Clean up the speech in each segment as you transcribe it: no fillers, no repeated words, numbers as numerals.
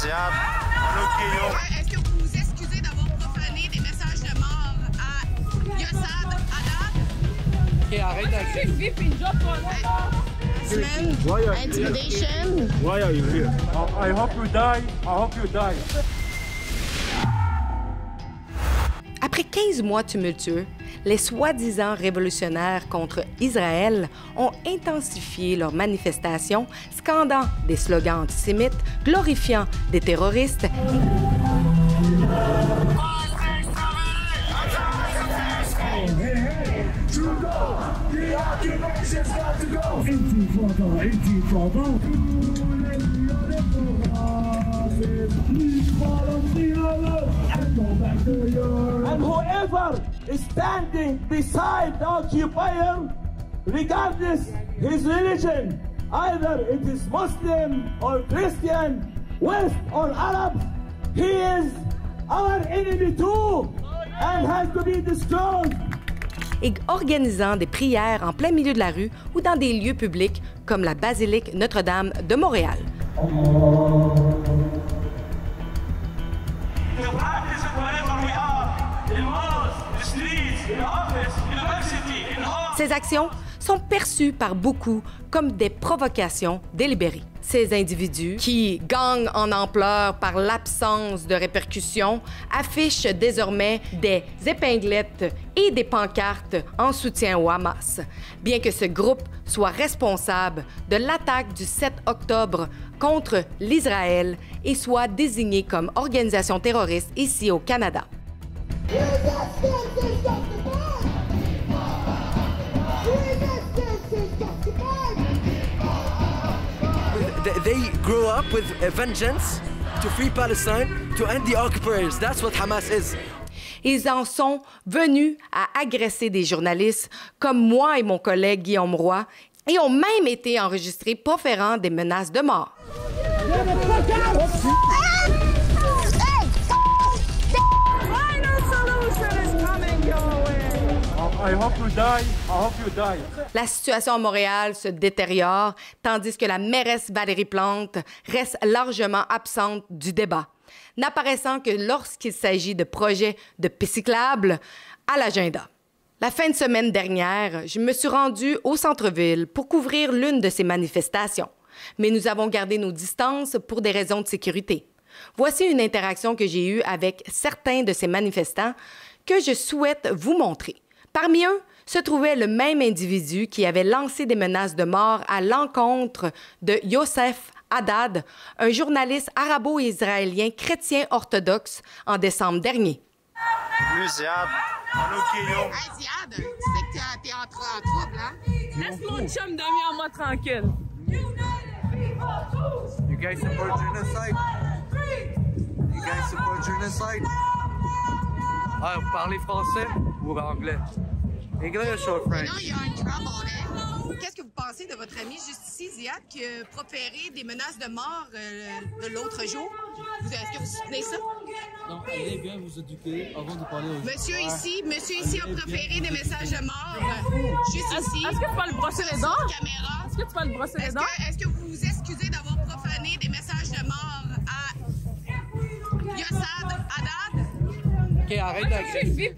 Ziad. Est-ce que vous vous excusez d'avoir profané des messages de mort à Yossad Haddad? Ok, arrête d'accuser. Intimidation. Why are you here? I hope you die. I hope you die. Après 15 mois tumultueux, les soi-disant révolutionnaires contre Israël ont intensifié leurs manifestations, scandant des slogans antisémites, glorifiant des terroristes And whoever is standing beside the occupier, regardless his religion, either it is Muslim or Christian, West or Arab, he is our enemy too and has to be destroyed. et organisant des prières en plein milieu de la rue ou dans des lieux publics comme la basilique Notre-Dame de Montréal. Ces actions sont perçues par beaucoup comme des provocations délibérées. Ces individus, qui gagnent en ampleur par l'absence de répercussions, affichent désormais des épinglettes et des pancartes en soutien au Hamas, bien que ce groupe soit responsable de l'attaque du 7 octobre contre l'Israël et soit désigné comme organisation terroriste ici au Canada. They grew up with a vengeance to free Palestine, to end the occupiers. That's what Hamas is. Ils en sont venus à agresser des journalistes comme moi et mon collègue Guillaume Roy et ont même été enregistrés proférant des menaces de mort. I hope you die. I hope you die. La situation à Montréal se détériore, tandis que la mairesse Valérie Plante reste largement absente du débat, n'apparaissant que lorsqu'il s'agit de projets de pistes cyclables à l'agenda. La fin de semaine dernière, je me suis rendue au centre-ville pour couvrir l'une de ces manifestations, mais nous avons gardé nos distances pour des raisons de sécurité. Voici une interaction que j'ai eue avec certains de ces manifestants que je souhaite vous montrer. Parmi eux se trouvait le même individu qui avait lancé des menaces de mort à l'encontre de Yossef Haddad, un journaliste arabo-israélien chrétien orthodoxe, en décembre dernier. Ziad. Hey, Ziad, tu sais que t'es en trouble, hein? Laisse mon chum d'amis à moi tranquille. You guys support genocide? You guys support genocide? Ah, vous parlez français ou anglais? English or French? Non, you're in trouble, hein? Qu'est-ce que vous pensez de votre ami juste ici, Ziad, qui a proféré des menaces de mort de l'autre jour? Est-ce que vous soutenez ça? Non, allez bien vous éduquer avant de parler aux Monsieur ici a proféré des messages de mort juste ici. Est-ce que tu vas le brosser les dents? Caméra. Est-ce que tu vas le brosser les dents? Est-ce que vous vous excusez d'avoir profané des messages de mort à Yossad Haddad? Ok, arrête d'accuser.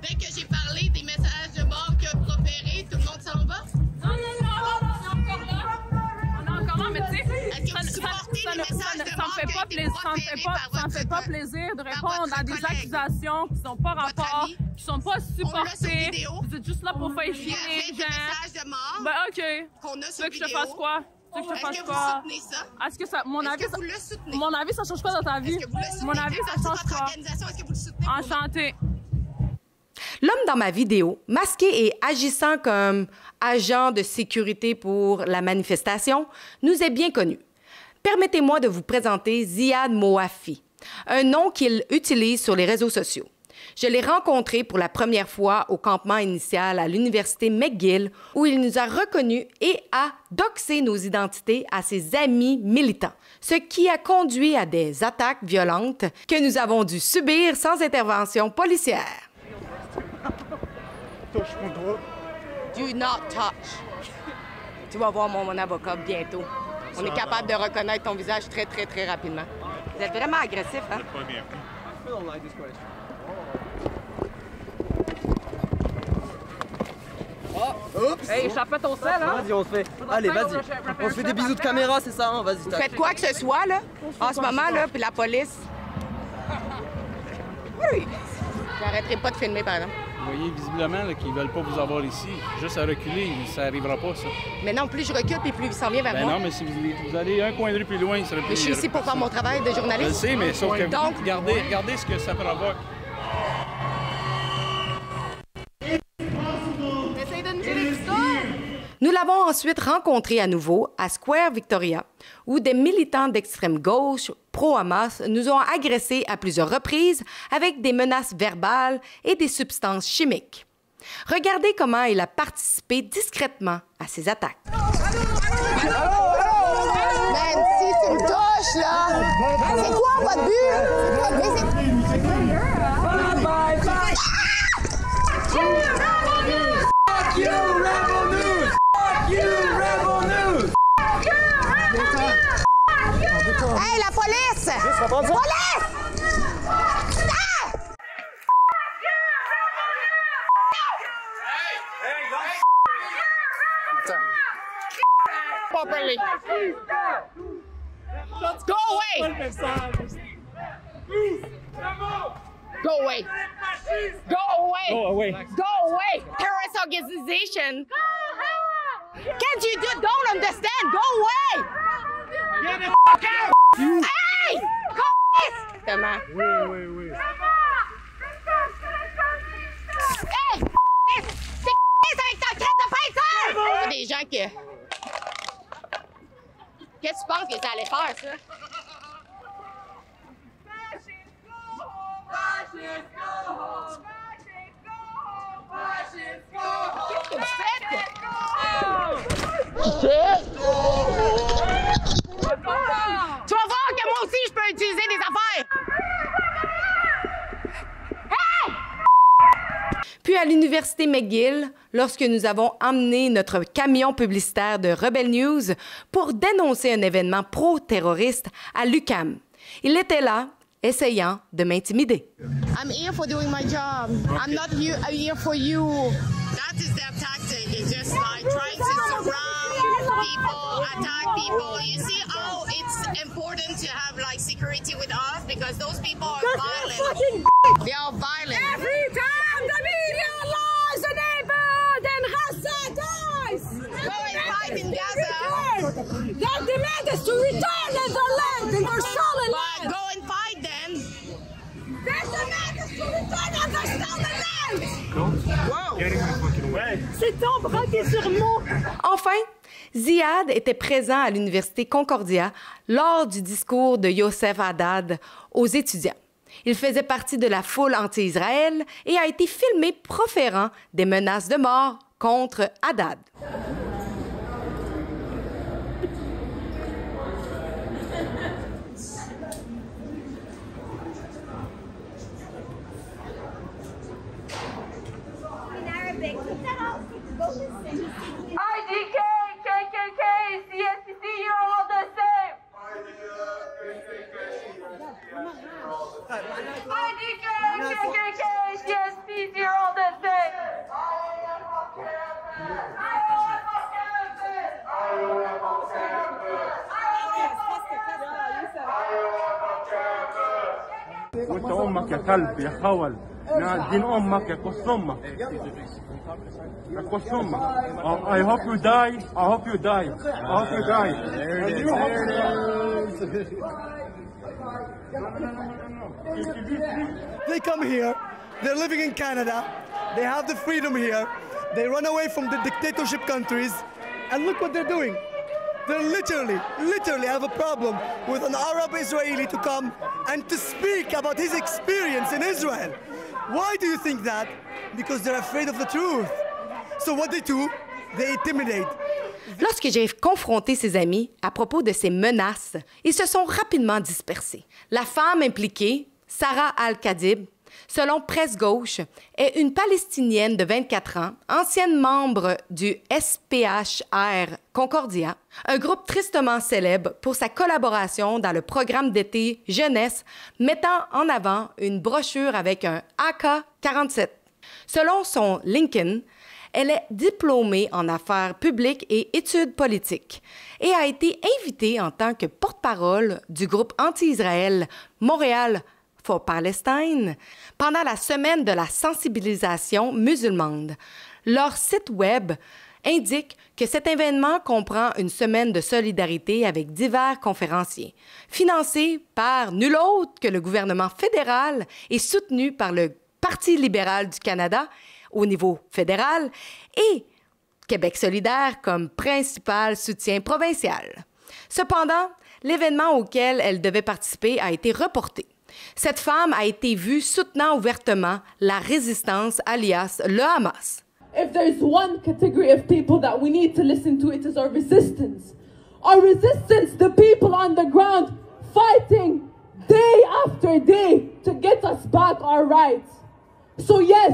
Dès que j'ai parlé des messages de mort qu'il a proférés, tout le monde s'en va? Non, on est encore là. On est encore là, mais tu sais, Est-ce que vous supportez les messages de mort qui ont été proférés par ça me fait pas votre plaisir de par répondre votre à des collègue, accusations qui sont pas votre rapport, ami. qui sont pas On l'a sur supportées. vidéo. Vous êtes juste là pour faire Il y chier avait les des gens. messages de mort Ben OK. qu'on a Tu sur veux que je vidéo. te fasse quoi? Tu veux que je te fasse Est-ce que vous quoi? soutenez ça? Est-ce que ça, mon Est-ce avis, que vous le soutenez? mon avis, ça change quoi dans ta vie? Est-ce que vous le soutenez? Mon avis, ça Fait partie de change votre quoi? organisation, est-ce que vous le soutenez? Enchanté. L'homme dans ma vidéo, masqué et agissant comme agent de sécurité pour la manifestation, nous est bien connu. Permettez-moi de vous présenter Ziad Moafi, un nom qu'il utilise sur les réseaux sociaux. Je l'ai rencontré pour la première fois au campement initial à l'université McGill, où il nous a reconnus et a doxé nos identités à ses amis militants, ce qui a conduit à des attaques violentes que nous avons dû subir sans intervention policière. Touche mon doigt. Do not touch. Tu vas voir mon avocat bientôt. On est capable de reconnaître ton visage très, très, très rapidement. Vous êtes vraiment agressif, hein? Pas bien. Oups! Hey, échappe ton sel, hein? Vas-y, on se fait. Allez, vas-y. On se fait des bisous de caméra, c'est ça, hein? Vas-y, Vous faites quoi que ce soit, là, en ce moment, là, puis la police. Oui! J'arrêterai pas de filmer, par exemple. Vous voyez visiblement qu'ils ne veulent pas vous avoir ici. Juste à reculer, ça n'arrivera pas, ça. Mais non, plus je recule, puis plus il s'en vient vers moi. Non, mais si vous allez un coin de rue plus loin, il serait plus... Mais je suis ici pour faire mon travail de journaliste. Je sais, mais sauf que donc, regardez ce que ça provoque. Essaye de nous tirer du score! Nous l'avons ensuite rencontré à nouveau à Square Victoria, où des militants d'extrême gauche pro-Hamas nous ont agressés à plusieurs reprises avec des menaces verbales et des substances chimiques. Regardez comment il a participé discrètement à ces attaques. Man, si tu me touches, là, c'est quoi votre but? Fuck you, Rebel News! Fuck you, Rebel News! Hey, la police! Police! Properly. Go away! Go away! Go away! Go away. Go away! Terrorist organization! Can't you just don't understand? Go away! Get the fuck out! Hey! Police! Comment? Oui. Hey! C'est avec ta crête de peinture! Il y a des gens qui... Qu'est-ce que tu penses que ça allait faire, ça? Qu'est-ce que vous faites? Tu vas voir que moi aussi, je peux utiliser des affaires! Hey! Puis à l'Université McGill, lorsque nous avons emmené notre camion publicitaire de Rebel News pour dénoncer un événement pro-terroriste à l'UQAM. Il était là, essayant de m'intimider. I'm here for doing my job. I'm not here for you. That is their tactic. It's just like trying to surround people, attack people. You see how it's important to have like security with us because those people are violent. They are violent. Every time the media lies the neighborhood in Gaza dies! Go and fight in Gaza. Their demand is to return in their land, in their stolen But land! go and fight then. Their demand is to return in their stolen land! C'est ton bras qui est sur moi! Enfin, Ziad était présent à l'Université Concordia lors du discours de Youssef Haddad aux étudiants. Il faisait partie de la foule anti-Israël et a été filmé proférant des menaces de mort contre Haddad. IDK, KKK, CSPC, you're all the same! IDK, KKK, CSPC, you're all the same! وانت امك يا كلب يا خول دين امك يا كوس امك يا كوس امك. I hope you die. I hope you die. I hope you die. They come here, they're living in Canada, they have the freedom here, they run away from the dictatorship countries, and look what they're doing. They literally have a problem with an Arab Israeli to come and to speak about his experience in Israel. Why do you think that? Because they're afraid of the truth. So what they do, they intimidate. Lorsque j'ai confronté ses amis à propos de ces menaces, ils se sont rapidement dispersés. La femme impliquée, Sarah Al-Kadib, selon Presse Gauche, est une Palestinienne de 24 ans, ancienne membre du SPHR Concordia, un groupe tristement célèbre pour sa collaboration dans le programme d'été jeunesse mettant en avant une brochure avec un AK-47. Selon son LinkedIn, elle est diplômée en affaires publiques et études politiques et a été invitée en tant que porte-parole du groupe anti-Israël Montréal for Palestine pendant la semaine de la sensibilisation musulmane. Leur site web indique que cet événement comprend une semaine de solidarité avec divers conférenciers, financé par nul autre que le gouvernement fédéral et soutenu par le Parti libéral du Canada au niveau fédéral et Québec solidaire comme principal soutien provincial. Cependant, l'événement auquel elle devait participer a été reporté. Cette femme a été vue soutenant ouvertement la résistance, alias le Hamas. If there's one category of people that we need to listen to, it is our resistance. Our resistance, the people on the ground fighting day after day to get us back our rights. So yes,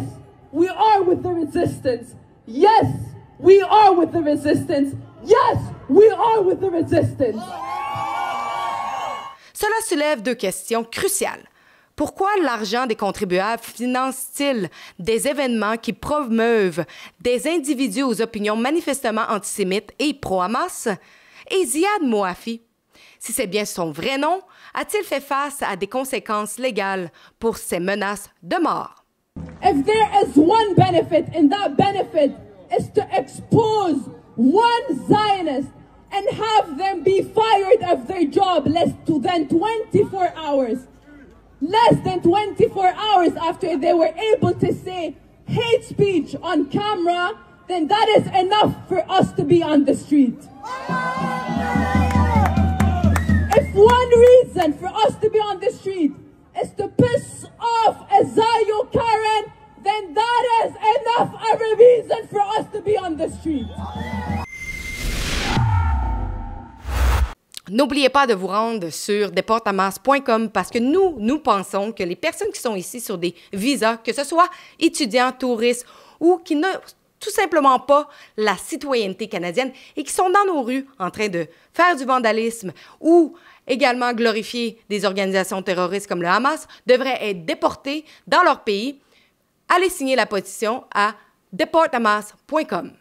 we are with the resistance. Yes, we are with the resistance. Yes, we are with the resistance. Cela soulève deux questions cruciales. Pourquoi l'argent des contribuables finance-t-il des événements qui promeuvent des individus aux opinions manifestement antisémites et pro-Hamas? Et Ziad Moafi, si c'est bien son vrai nom, a-t-il fait face à des conséquences légales pour ces menaces de mort? If there is one benefit, and that benefit is to expose one Zionist and have them be fired of their job less than 24 hours. Less than 24 hours after they were able to say hate speech on camera, then that is enough for us to be on the street. If one reason for us to be on the street is to piss off Ezayo Karen, then that is enough of a reason for us to be on the street. N'oubliez pas de vous rendre sur deporthamas.com parce que nous pensons que les personnes qui sont ici sur des visas, que ce soit étudiants, touristes ou qui n'ont tout simplement pas la citoyenneté canadienne et qui sont dans nos rues en train de faire du vandalisme ou également glorifier des organisations terroristes comme le Hamas, devraient être déportés dans leur pays. Allez signer la pétition à deporthamas.com.